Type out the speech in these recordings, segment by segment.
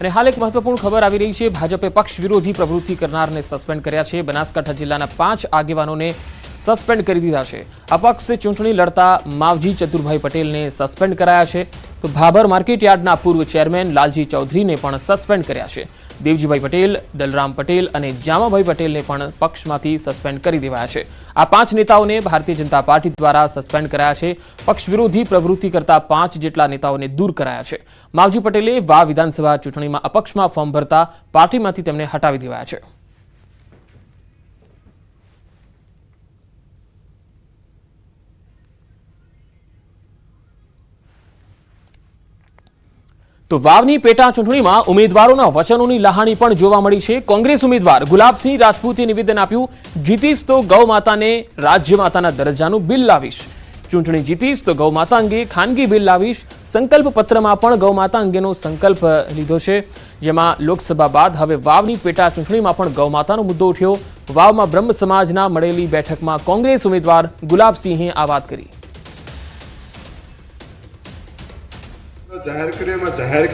અને હાલ એક મહત્વપૂર્ણ ખબર આવી રહી છે। ભાજપે પક્ષ વિરોધી પ્રવૃત્તિ કરનારને સસ્પેન્ડ કર્યા છે। બનાસકાંઠા જિલ્લાના 5 આગેવાનોને સસ્પેન્ડ કરી દીધા છે। અપક્ષ ચૂંટણી લડતા માવજી ચતુરભાઈ પટેલને સસ્પેન્ડ કરાયા છે, તો ભાભર માર્કેટ યાર્ડના પૂર્વ ચેરમેન લાલજી ચૌધરીને પણ સસ્પેન્ડ કર્યા છે। દેવજીભાઈ પટેલ, દલરામ પટેલ અને જામાભાઈ પટેલને પણ પક્ષમાંથી સસ્પેન્ડ કરી દેવાયા છે। આ 5 નેતાઓને ભારતીય જનતા પાર્ટી દ્વારા સસ્પેન્ડ કરાયા છે। પક્ષ વિરોધી પ્રવૃત્તિ કરતા 5 જેટલા નેતાઓને દૂર કરાયા છે। માવજી પટેલે વાવ વિધાનસભા ચૂંટણીમાં અપક્ષમાં ફોર્મ ભરતા પાર્ટીમાંથી તેમને હટાવી દેવાયા છે। તો વાવની પેટા ચૂંટણીમાં ઉમેદવારોના વચનોની લહાણી પણ જોવા મળી છે। કોંગ્રેસ ઉમેદવાર ગુલાબસિંહ રાજપૂતે નિવેદન આપ્યું, જીતીશ તો ગૌ માતાને રાજ્ય માતાના દરજ્જાનું બિલ લાવીશ। ચૂંટણી જીતીશ તો ગૌ માતા અંગે ખાનગી બિલ લાવીશ। સંકલ્પ પત્રમાં પણ ગૌ માતા અંગેનો સંકલ્પ લીધો છે, જેમાં લોકસભા બાદ હવે વાવની પેટા ચૂંટણીમાં પણ ગૌ માતાનો મુદ્દો ઉઠ્યો। વાવમાં બ્રહ્મ સમાજના મળેલી બેઠકમાં કોંગ્રેસ ઉમેદવાર ગુલાબસિંહે આ વાત કરી। જાહેર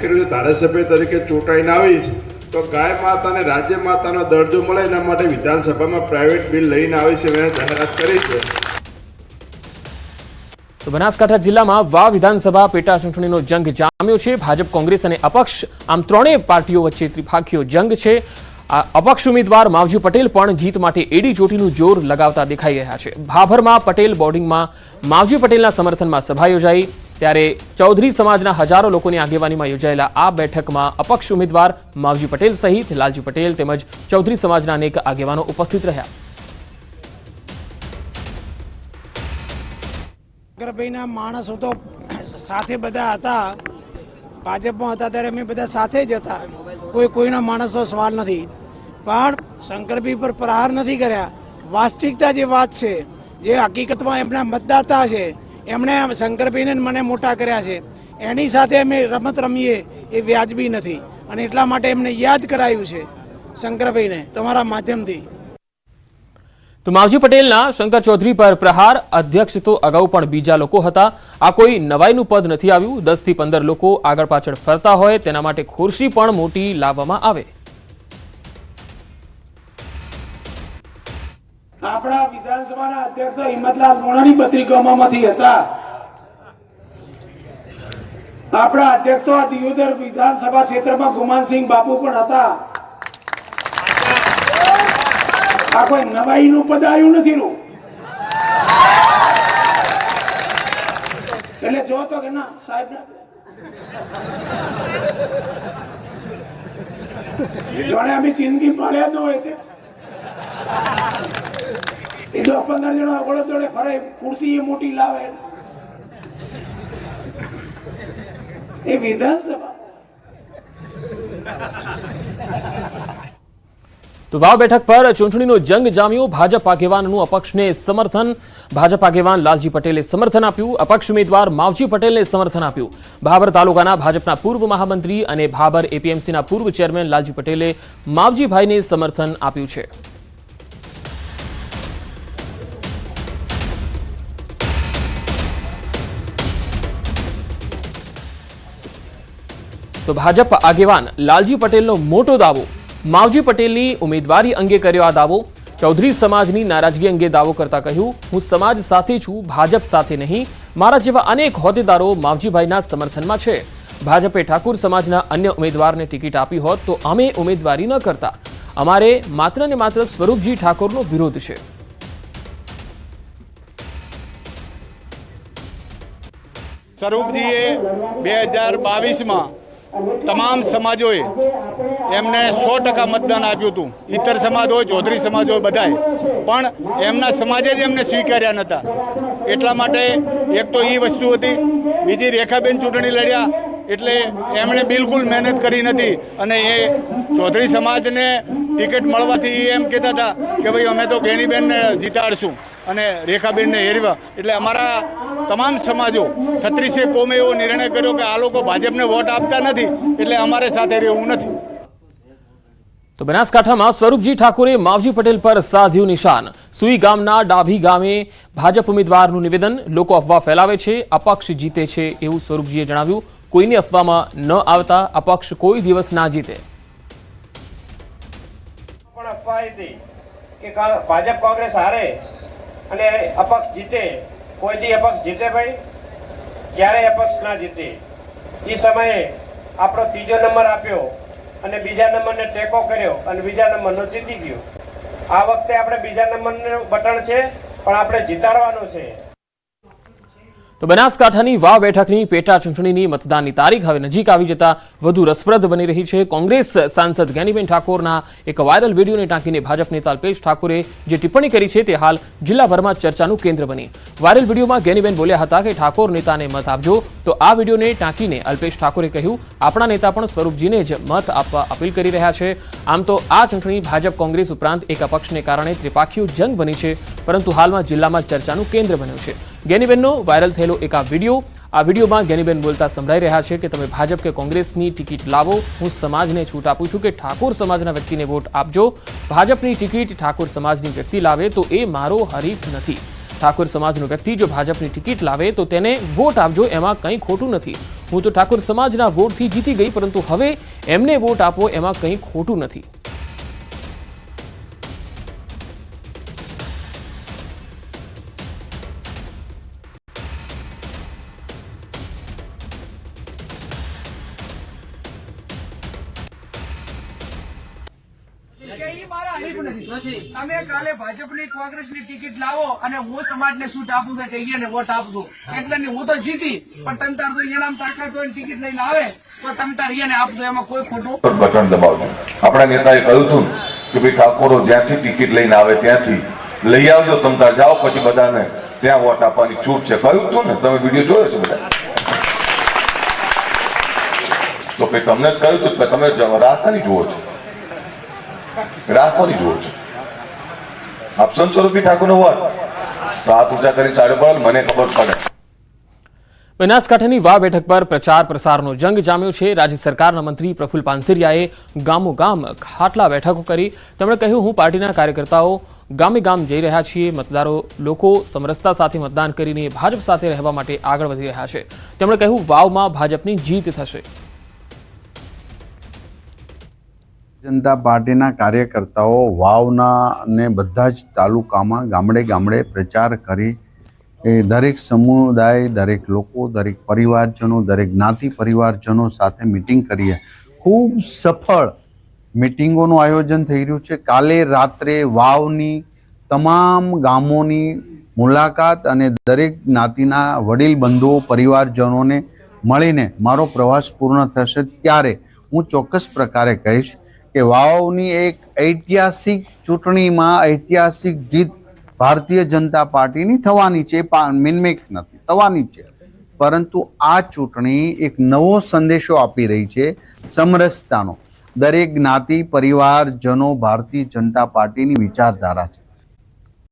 કર્યું ધારાસભ્ય તરીકે ચૂંટાઈને આવીશ તો ગાય માતાને રાજ્ય માતાનો દરજ્જો મળે એના માટે વિધાનસભામાં પ્રાઇવેટ બિલ લઈને આવીશ મેં જાહેરાત કરી છે। તો બનાસકાંઠા જિલ્લામાં વાવ વિધાનસભા પેટા ચૂંટણીનો જંગ જામ્યો છે। ભાજપ, કોંગ્રેસ અને અપક્ષ આમ ત્રણેય પાર્ટીઓ વચ્ચે ત્રિપાખીયો જંગ છે। અપક્ષ ઉમેદવાર માવજી પટેલ પણ જીત માટે એડી ચોટીનું જોર લગાવતા દેખાઈ રહ્યા છે। ભાભરમાં પટેલ બોર્ડિંગમાં માવજી પટેલના સમર્થનમાં સભા યોજાઈ, ત્યારે ચૌધરી સમાજના હજારો લોકોની આગેવાનીમાં યોજાયેલા આ બેઠકમાં અપક્ષ ઉમેદવાર માવજી પટેલ સહિત લાલજી પટેલ તેમજ ચૌધરી સમાજના અનેક આગેવાનો ઉપસ્થિત રહ્યા। શંકરભાઈના માણસો તો સાથે બધા હતા, ભાજપમાં હતા ત્યારે અમે બધા સાથે જ હતા, કોઈના માણસનો સવાલ નથી, પણ શંકરભાઈ પર પ્રહાર નથી કર્યા। વાસ્તવિકતા જે વાત છે, જે હકીકતમાં એમના મતદાતા છે, એમણે શંકરભાઈને મને મોટા કર્યા છે, એની સાથે અમે રમત રમીએ એ વ્યાજબી નથી, અને એટલા માટે એમને યાદ કરાયું છે શંકરભાઈને તમારા માધ્યમથી। તો માવજી પટેલના શંકર ચૌધરી પર પ્રહાર, અધ્યક્ષ તો અગાઉ પણ બીજા લોકો હતા। આ કોઈ નવાઈનું પદ નથી આવ્યું। 10 થી 15 લોકો આગળ પાછળ ફરતા હોય તેના માટે ખુરશી પણ મોટી લાવવામાં આવે। આપણા વિધાનસભાના અધ્યક્ષ તો હિંમતલાલ મોણાની 32 ગામમાંથી હતા। આપણા અધ્યક્ષ તો આ દિયોદર વિધાનસભા ક્ષેત્રમાં ગુમાનસિંહ બાપુ પણ હતા। આ કોઈ નવાઈનું પદ આવ્યું નથી રૂ, એટલે જો તો કે ના સાહેબ જોડે અમે જિંદગી પડ્યા ન હોય તે 15 જણા વડો જોડે ફરે, ખુરશી એ મોટી લાવે એ વિધાનસભા। તો વાવ બેઠક પર ચૂંટણીનો જંગ જામ્યો। ભાજપ આગેવાનનું અપક્ષને સમર્થન, ભાજપ આગેવાન લાલજી પટેલે સમર્થન આપ્યું, અપક્ષ ઉમેદવાર માવજી પટેલને સમર્થન આપ્યું। ભાભર તાલુકાના ભાજપના પૂર્વ મહામંત્રી અને ભાભર એપીએમસીના પૂર્વ ચેરમેન લાલજી પટેલે માવજીભાઈને સમર્થન આપ્યું છે। તો ભાજપ આગેવાન લાલજી પટેલનો મોટો દાવો, માવજી પટેલની ઉમેદવારી અંગે કર્યો આ દાવો। ચૌધરી સમાજની નારાજગી અંગે દાવો કરતા કહ્યું, હું સમાજ સાથે છું, ભાજપ સાથે નહીં। મારા જેવા અનેક હોદ્દેદારો માવજીભાઈના સમર્થનમાં છે। ભાજપે ઠાકુર સમાજના અન્ય ઉમેદવારને ટિકિટ આપી હોત તો અમે ઉમેદવારી ન કરતા। અમારે માત્ર ને માત્ર સ્વરૂપજી ઠાકોરનો વિરોધ છે। સ્વરૂપજીએ 2022માં તમામ સમાજોએ એમને 100% મતદાન આપ્યું હતું। ઇતર સમાજ હોય, ચૌધરી સમાજ હોય, બધાએ, પણ એમના સમાજે જ એમને સ્વીકાર્યા નહોતા। એટલા માટે એક તો એ વસ્તુ હતી, બીજી રેખાબેન ચૂંટણી લડ્યા એટલે એમણે બિલકુલ મહેનત કરી નથી, અને એ ચૌધરી સમાજને ટિકિટ મળવાથી એમ કહેતા હતા કે ભાઈ અમે તો ગેનીબેનને જીતાડશું અને રેખાબેનને હેરવા, એટલે અમારા તમામ સમાજો 36 કોમે એવો નિર્ણય કર્યો કે આ લોકો ભાજપને વોટ આપતા નથી એટલે અમારે સાથે રહેવું નથી। તો બનાસકાંઠામાં સ્વરૂપજી ઠાકોરે માવજી પટેલ પર સાધ્યું નિશાન। સુઈ ગામના ડાભી ગામે ભાજપ ઉમેદવારનું નિવેદન, લોકો અફવા ફેલાવે છે, અપક્ષ જીતે છે એવું સ્વરૂપજીએ જણાવ્યું। કોઈની અફવામાં ન આવતા અપક્ષ કોઈ દિવસ ના જીતે. પણ અફવા હતી કે ભાજપ કોંગ્રેસ હારે અને અપક્ષ જીતે. કોઈ દી અપક્ષ જીતે ભાઈ? ક્યારેય અપક્ષ ના જીતે. એ સમયે આપણો ત્રીજો નંબર આપ્યો અને બીજા નંબરને ટેકો કર્યો અને બીજા નંબરનો જીતી ગયો. આ વખતે આપણે બીજા નંબરનું બટન છે પણ આપણે જીતાડવાનું છે. તો બનાસકાંઠાની વાવ બેઠકની પેટા ચૂંટણીની મતદાનની તારીખ હવે નજીક આવી જતા વધુ રસપ્રદ બની રહી છે. કોંગ્રેસ સાંસદ જ્ઞાનીબેન ઠાકોરના એક વાયરલ વિડીયોને ટાંકીને ભાજપ નેતા અલ્પેશ ઠાકોરે જે ટિપ્પણી કરી છે તે હાલ જિલ્લાભરમાં ચર્ચાનું કેન્દ્ર બની. વાયરલ વિડીયોમાં જ્ઞાનીબેન બોલ્યા હતા કે ઠાકોર નેતાને મત આપજો. તો આ વિડીયોને ટાંકીને અલ્પેશ ઠાકોરે કહ્યું આપણા નેતા પણ સ્વરૂપજીને જ મત આપવા અપીલ કરી રહ્યા છે. આમ તો આ ચૂંટણી ભાજપ કોંગ્રેસ ઉપરાંત એક અપક્ષને કારણે ત્રિપાખીયો જંગ બની છે, પરંતુ હાલમાં જિલ્લામાં ચર્ચાનું કેન્દ્ર બન્યું છે. જ્ઞાનીબેનનો વાયરલ થયેલો એક આ વિડીયોમાં જ્ઞાનીબેન બોલતા સંભળાઈ રહ્યા છે કે તમે ભાજપ કે કોંગ્રેસની ટિકિટ લાવો, હું સમાજને છૂટ આપું છું કે ઠાકોર સમાજના વ્યક્તિને વોટ આપજો. ભાજપની ટિકિટ ઠાકોર સમાજની વ્યક્તિ લાવે તો એ મારો હરીફ નથી. ઠાકોર સમાજનો વ્યક્તિ જો ભાજપની ટિકિટ લાવે તો તેને વોટ આપજો, એમાં કંઈ ખોટું નથી. હું તો ઠાકોર સમાજના વોટથી જીતી ગઈ, પરંતુ હવે એમને વોટ આપો એમાં કંઈ ખોટું નથી. તમે કાલે ભાજપની કોંગ્રેસની ટિકિટ લાવો અને હું સમાજને છૂટ આપું છું કે અહીંયા વોટ આપજો. એકદમ હું તો જીતી, પણ તમે તાર તો અહીંયા તાકાત હોય ટિકિટ લઈને આવે તો તમે તાર અહીંયા આપજો, એમાં કોઈ ખોટું બટન દબાવજો. આપણા નેતાએ કહ્યું હતું કે ભાઈ ઠાકોરો જ્યાંથી ટિકિટ લઈને આવે ત્યાંથી લઈ આવજો, તમે તાર જાઓ, પછી બધાને ત્યાં વોટ આપવાની છૂટ છે. કહ્યું હતું ને, તમે વિડીયો જોયો છે બધા? તો ભાઈ તમને જ કહ્યું હતું, તમે રાજધાની જુઓ છો, રાજધાની જુઓ છો. આપ સંત સ્વરૂપી ઠાકોરનો વોટ તો આ પૂજા કરી ચાલ્યો પડે, મને ખબર પડે. બનાસકાંઠાની વાવ બેઠક પર પ્રચાર પ્રસારનો જંગ જામ્યો છે. રાજ્ય સરકારના મંત્રી પ્રફુલ પાનસરિયાએ ગામો ગામ ખાટલા બેઠકો કરી. તેમણે કહ્યું હું પાર્ટીના કાર્યકર્તાઓ ગામે ગામ જઈ રહ્યા છીએ. મતદારો લોકો સમરસતા સાથે મતદાન કરીને ભાજપ સાથે રહેવા માટે આગળ વધી રહ્યા છે. તેમણે કહ્યું વાવમાં ભાજપની જીત થશે. જનતા પાર્ટીના કાર્યકર્તાઓ વાવના ને બધા જ તાલુકામાં ગામડે ગામડે પ્રચાર કરી દરેક સમુદાય, દરેક લોકો, દરેક પરિવારજનો, દરેક જ્ઞાતિ પરિવારજનો સાથે મિટિંગ કરીએ. ખૂબ સફળ મિટિંગોનું આયોજન થઈ રહ્યું છે. કાલે રાત્રે વાવની તમામ ગામોની મુલાકાત અને દરેક જ્ઞાતિના વડીલ બંધુઓ પરિવારજનોને મળીને મારો પ્રવાસ પૂર્ણ થશે ત્યારે હું ચોક્કસ પ્રકારે કહીશ કે વાવની એક ઐતિહાસિક ચૂંટણીમાં ઐતિહાસિક જીત ભારતીય જનતા પાર્ટીની થવાની છે. મિનમેક નથી, થવાની છે. પરંતુ આ ચૂંટણી એક નવો સંદેશો આપી રહી છે સમરસતાનો. દરેક જ્ઞાતિ પરિવારજનો ભારતીય જનતા પાર્ટીની વિચારધારા છે.